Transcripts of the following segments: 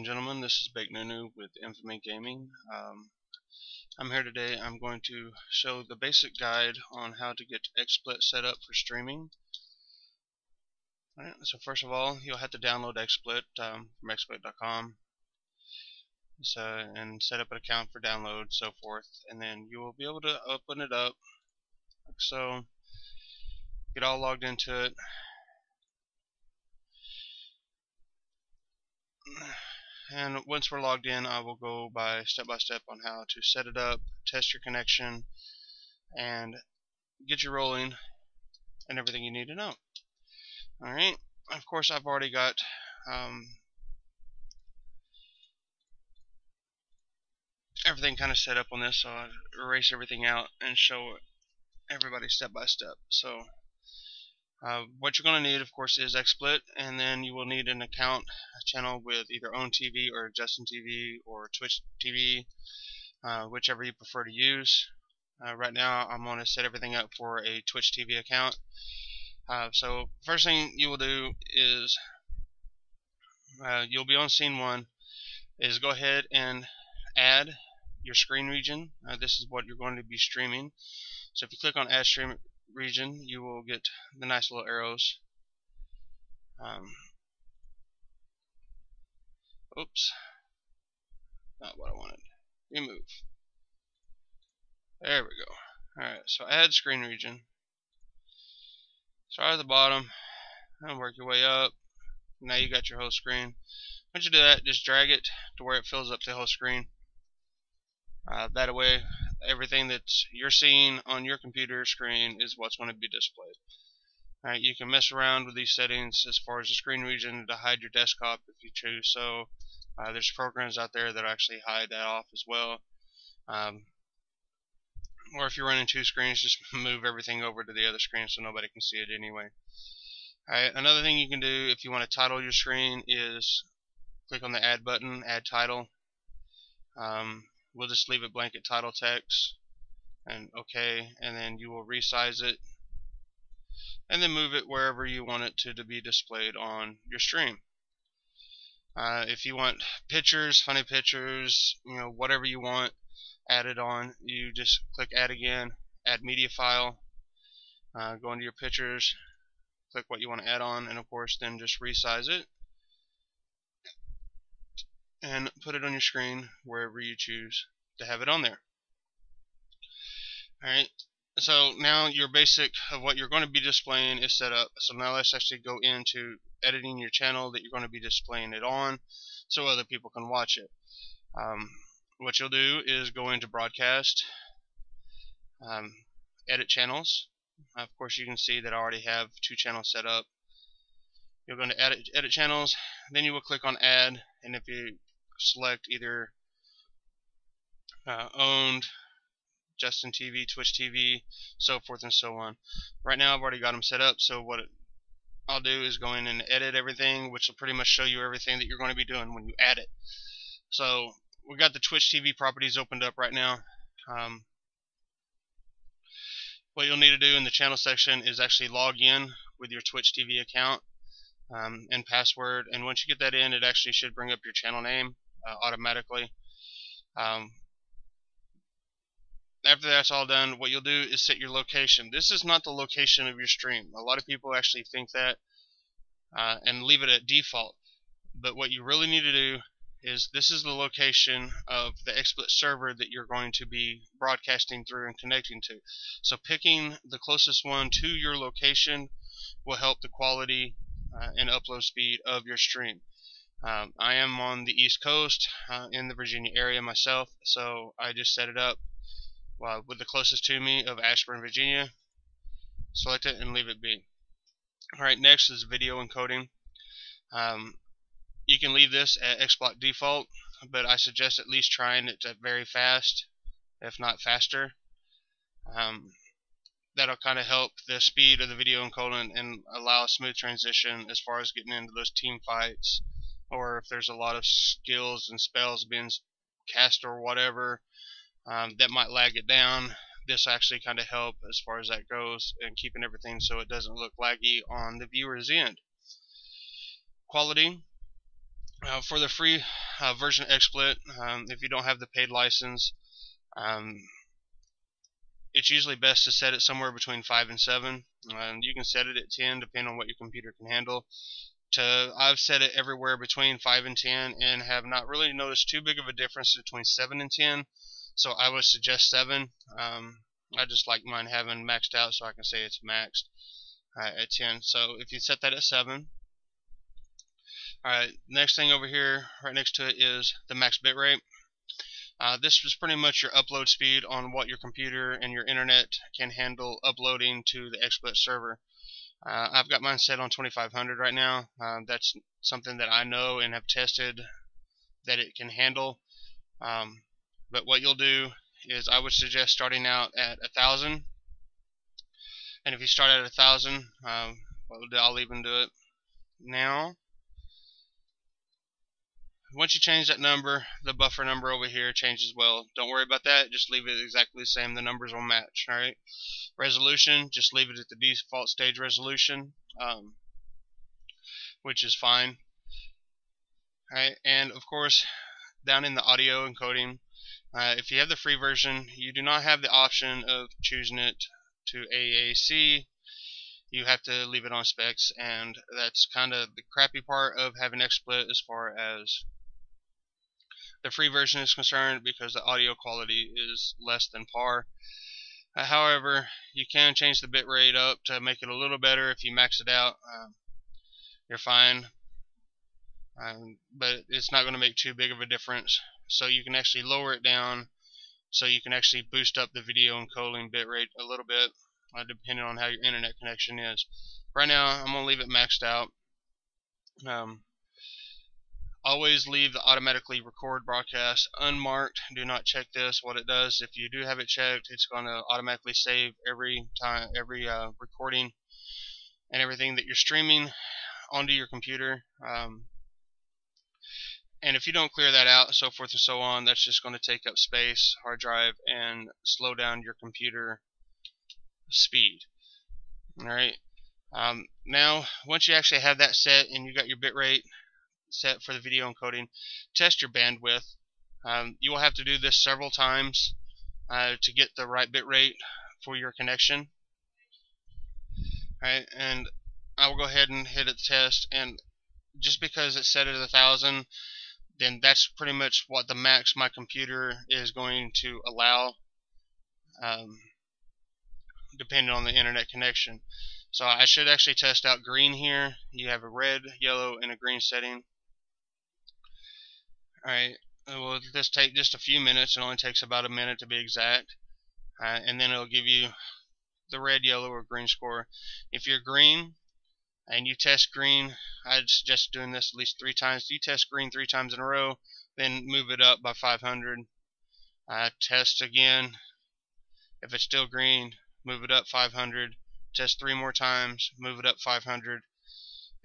and gentlemen, this is Bake Nunu with Infamy Gaming. I'm here today. I'm going to show the basic guide on how to get Xsplit set up for streaming. Alright, so first of all, you'll have to download Xsplit from Xsplit.com and set up an account for download, so forth, and then you will be able to open it up like so. Get all logged into it. And once we're logged in, I will go step by step on how to set it up, test your connection, and get you rolling and everything you need to know. Alright, of course I've already got everything kind of set up on this, so I'll erase everything out and show everybody step by step. So what you're going to need, of course, is Xsplit, and then you will need an account channel with either Own TV or Justin TV or Twitch TV, whichever you prefer to use. Right now I'm going to set everything up for a Twitch TV account. So first thing you will do is you'll be on scene 1 is go ahead and add your screen region. This is what you're going to be streaming. So if you click on add stream region, you will get the nice little arrows. Oops, not what I wanted. Remove. There we go. Alright, so add screen region. Start at the bottom and work your way up. Now you got your whole screen. Once you do that, just drag it to where it fills up the whole screen. That way, everything that you're seeing on your computer screen is what's going to be displayed. Alright, you can mess around with these settings as far as the screen region to hide your desktop if you choose so. There's programs out there that actually hide that off as well. Or if you're running 2 screens, just move everything over to the other screen so nobody can see it anyway. Alright, another thing you can do if you want to title your screen is click on the add button, add title. We'll just leave it blank at title text and OK, and then you will resize it and then move it wherever you want it to be displayed on your stream. If you want pictures, funny pictures, whatever you want added on, you just click add again, add media file, go into your pictures, click what you want to add on, and of course then just resize it and put it on your screen wherever you choose to have it on there. Alright, so now your basic of what you're going to be displaying is set up. So now let's actually go into editing your channel that you're going to be displaying it on so other people can watch it. What you'll do is go into broadcast, edit channels. Of course you can see that I already have 2 channels set up. You're going to edit channels, then you will click on add, and if you select either owned, Justin TV, Twitch TV, so forth and so on. Right now I've already got them set up, so what I'll do is go in and edit everything, which will pretty much show you everything that you're going to be doing when you add it. So we've got the Twitch TV properties opened up right now. What you'll need to do in the channel section is actually log in with your Twitch TV account and password, and once you get that in, it actually should bring up your channel name automatically. After that's all done, what you'll do is set your location. This is not the location of your stream. A lot of people actually think that and leave it at default, but what you really need to do is this is the location of the Xsplit server that you're going to be broadcasting through and connecting to. So picking the closest one to your location will help the quality and upload speed of your stream. I am on the East Coast in the Virginia area myself, so I just set it up with the closest to me of Ashburn, Virginia. Select it and leave it be. Alright, next is video encoding. You can leave this at Xsplit default, but I suggest at least trying it at very fast, if not faster. That'll kind of help the speed of the video encoding and allow a smooth transition as far as getting into those team fights, or if there's a lot of skills and spells being cast or whatever that might lag it down. This actually kind of help as far as that goes and keeping everything so it doesn't look laggy on the viewer's end. Quality. For the free version of XSplit, if you don't have the paid license, um, it's usually best to set it somewhere between 5 and 7. You can set it at 10 depending on what your computer can handle. I've set it everywhere between 5 and 10 and have not really noticed too big of a difference between 7 and 10. So I would suggest 7. I just like mine having maxed out, so I can say it's maxed at 10. So if you set that at 7. Alright, next thing over here, right next to it, is the max bitrate. This is pretty much your upload speed on what your computer and your internet can handle uploading to the XSplit server. I've got mine set on 2500 right now. That's something that I know and have tested that it can handle. But what you'll do is I would suggest starting out at 1000. And if you start at 1000, I'll even do it now. Once you change that number, the buffer number over here changes as well. Don't worry about that. Just leave it exactly the same. The numbers will match. All right. Resolution, just leave it at the default stage resolution, which is fine. All right. And of course, down in the audio encoding, if you have the free version, you do not have the option of choosing it to AAC. You have to leave it on specs, and that's kind of the crappy part of having XSplit as far as the free version is concerned, because the audio quality is less than par. However, you can change the bitrate up to make it a little better. If you max it out, you're fine, but it's not going to make too big of a difference. So you can actually lower it down, so you can actually boost up the video encoding bitrate a little bit, depending on how your internet connection is. Right now, I'm going to leave it maxed out. Always leave the automatically record broadcast unmarked. Do not check this. What it does, if you do have it checked, it's going to automatically save every recording and everything that you're streaming onto your computer. And if you don't clear that out, so forth and so on, that's just going to take up space, hard drive, and slow down your computer speed. Alright. Now, once you actually have that set and you got your bitrate set for the video encoding, test your bandwidth. You will have to do this several times to get the right bitrate for your connection. Alright, and I will go ahead and hit a test, and just because it's set at 1000, then that's pretty much what the max my computer is going to allow, depending on the internet connection. So I should actually test out green here. You have a red, yellow, and a green setting. Alright, well, this take just a few minutes. It only takes about a minute to be exact. And then it'll give you the red, yellow, or green score. If you're green and you test green, I'd suggest doing this at least 3 times. If you test green 3 times in a row, then move it up by 500. Test again. If it's still green, move it up 500. Test 3 more times, move it up 500.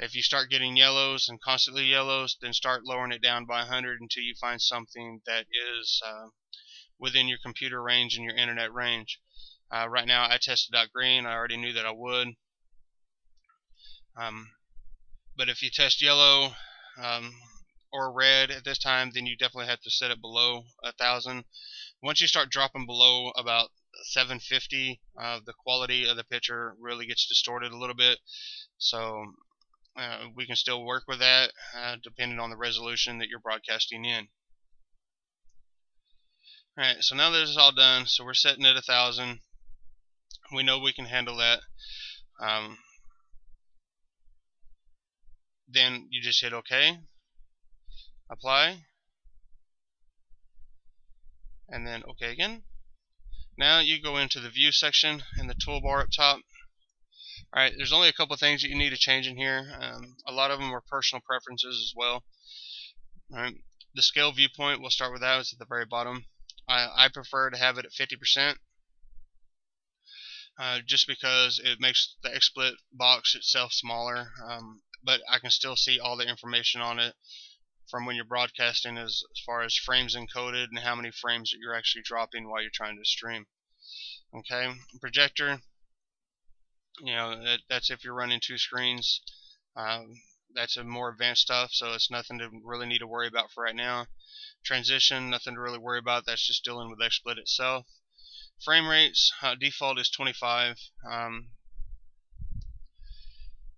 If you start getting yellows and constantly yellows, then start lowering it down by 100 until you find something that is within your computer range and your internet range. Right now I tested out green. I already knew that I would. But if you test yellow or red at this time, then you definitely have to set it below 1000. Once you start dropping below about 750, the quality of the picture really gets distorted a little bit. So we can still work with that depending on the resolution that you're broadcasting in. Alright, so now that it's all done, so we're setting it 1000. We know we can handle that. Then you just hit OK, apply, and then OK again. Now you go into the view section in the toolbar up top. Alright, there's only a couple things that you need to change in here. A lot of them are personal preferences as well. Alright, the scale viewpoint, we'll start with that. It's at the very bottom. I prefer to have it at 50%, just because it makes the XSplit box itself smaller, but I can still see all the information on it from when you're broadcasting, as far as frames encoded and how many frames that you're actually dropping while you're trying to stream. Okay, projector, you know, that's if you're running 2 screens. that's a more advanced stuff, so it's nothing to really need to worry about for right now. Transition, nothing to really worry about. That's just dealing with XSplit itself. Frame rates, default is 25.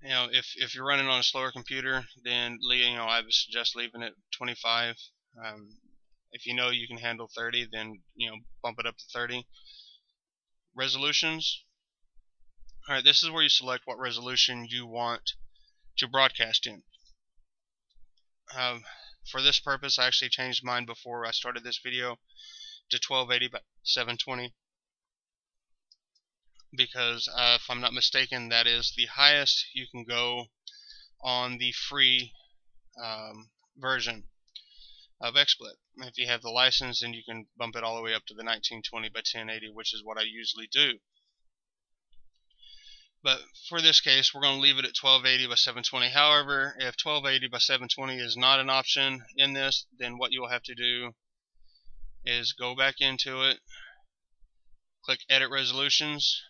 If you're running on a slower computer, then I would suggest leaving it 25. If you know you can handle 30, then bump it up to 30. Resolutions. All right, this is where you select what resolution you want to broadcast in. For this purpose, I actually changed mine before I started this video to 1280 by 720 because if I'm not mistaken, that is the highest you can go on the free version of XSplit. If you have the license, then you can bump it all the way up to the 1920 by 1080, which is what I usually do. But for this case, we're going to leave it at 1280 by 720. However, if 1280 by 720 is not an option in this, then what you'll have to do is go back into it, click Edit Resolutions.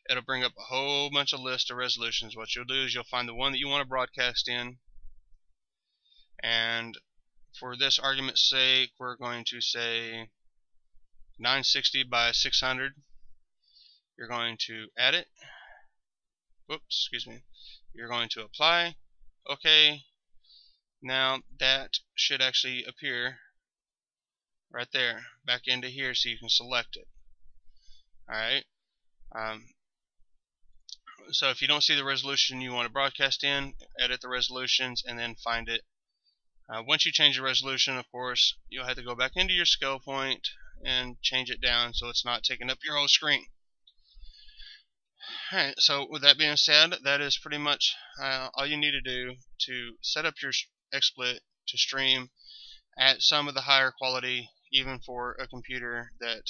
It'll bring up a whole bunch of list of resolutions. What you'll do is you'll find the one that you want to broadcast in, and for this argument's sake, we're going to say 960 by 600. You're going to add it. Whoops, excuse me. You're going to apply. Okay. Now that should actually appear right there, back into here, so you can select it. Alright. So if you don't see the resolution you want to broadcast in, edit the resolutions and then find it. Once you change the resolution, of course, you'll have to go back into your scale point and change it down so it's not taking up your whole screen. Alright, so with that being said, that is pretty much all you need to do to set up your XSplit to stream at some of the higher quality, even for a computer that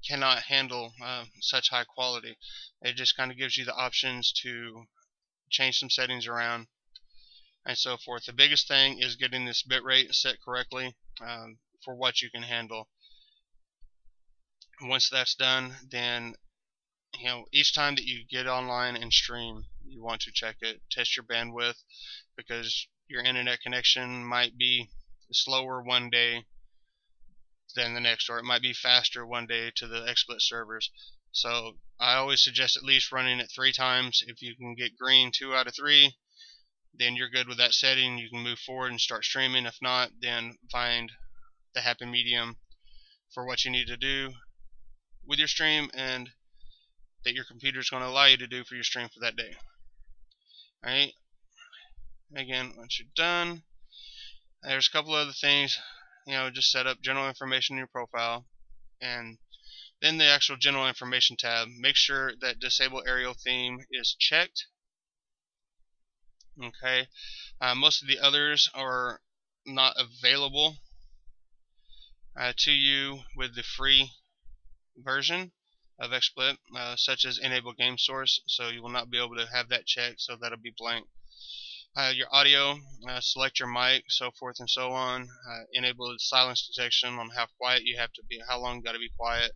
cannot handle such high quality. It just kind of gives you the options to change some settings around and so forth. The biggest thing is getting this bitrate set correctly for what you can handle. Once that's done, then each time that you get online and stream, you want to check it, test your bandwidth, because your internet connection might be slower one day than the next, or it might be faster one day to the XSplit servers. So I always suggest at least running it 3 times. If you can get green 2 out of 3, then you're good with that setting. You can move forward and start streaming. If not, then find the happy medium for what you need to do with your stream and that your computer is going to allow you to do for your stream for that day. Alright, again, once you're done, there's a couple other things. Just set up general information in your profile, and then the actual general information tab. Make sure that disable aerial theme is checked. Okay, most of the others are not available to you with the free version of XSplit, such as enable game source, so you will not be able to have that checked, so that'll be blank. Your audio, select your mic, so forth and so on. Enable the silence detection on how quiet you have to be, how long you got to be quiet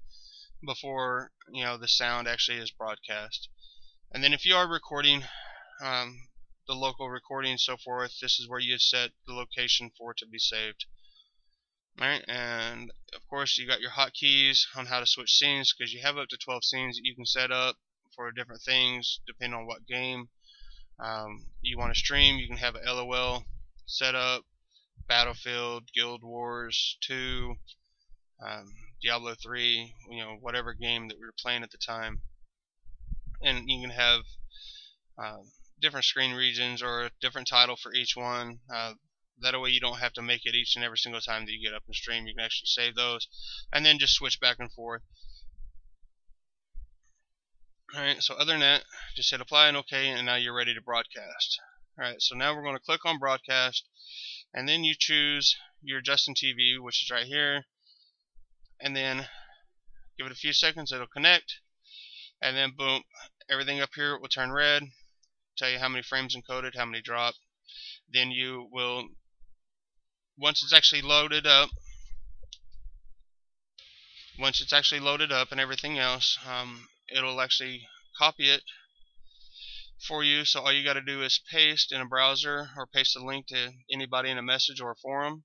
before the sound actually is broadcast. And then if you are recording the local recording and so forth, this is where you set the location for it to be saved. Alright, and of course you got your hotkeys on how to switch scenes, because you have up to 12 scenes that you can set up for different things depending on what game you want to stream. You can have a LOL set up, Battlefield, Guild Wars 2, Diablo 3, whatever game that we were playing at the time. And you can have different screen regions or a different title for each one. That way you don't have to make it each and every single time that you get up and stream. You can actually save those and then just switch back and forth. Alright, so other than that, just hit apply and OK, and now you're ready to broadcast. Alright, so now we're going to click on broadcast, and then you choose your Justin TV, which is right here, and then give it a few seconds, it'll connect, and then boom, everything up here will turn red, tell you how many frames encoded, how many dropped. Then you will, once it's actually loaded up and everything else, it'll actually copy it for you. So all you got to do is paste in a browser or paste a link to anybody in a message or a forum.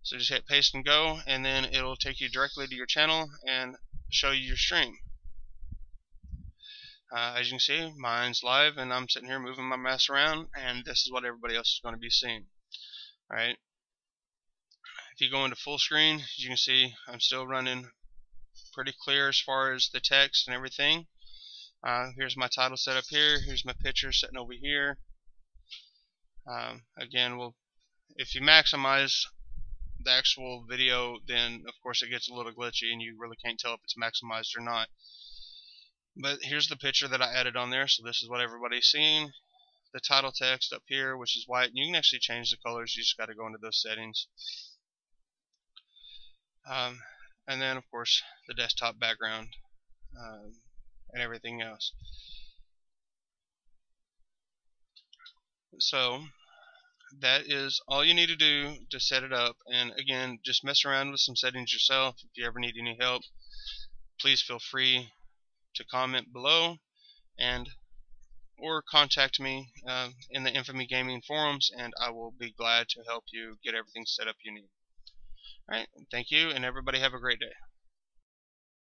So just hit paste and go, and then it'll take you directly to your channel and show you your stream. As you can see, mine's live, and I'm sitting here moving my mouse around, and this is what everybody else is going to be seeing. Alright, if you go into full screen, as you can see, I'm still running pretty clear as far as the text and everything. Here's my title set up here. Here's my picture sitting over here. Again, if you maximize the actual video, then of course it gets a little glitchy and you really can't tell if it's maximized or not. But here's the picture that I added on there, so this is what everybody's seeing. The title text up here, which is white. You can actually change the colors, you just got to go into those settings. And then of course the desktop background and everything else. So that is all you need to do to set it up. And again, just mess around with some settings yourself. If you ever need any help, please feel free to comment below or contact me in the Infamy Gaming forums, and I will be glad to help you get everything set up you need. Alright, thank you, and everybody have a great day.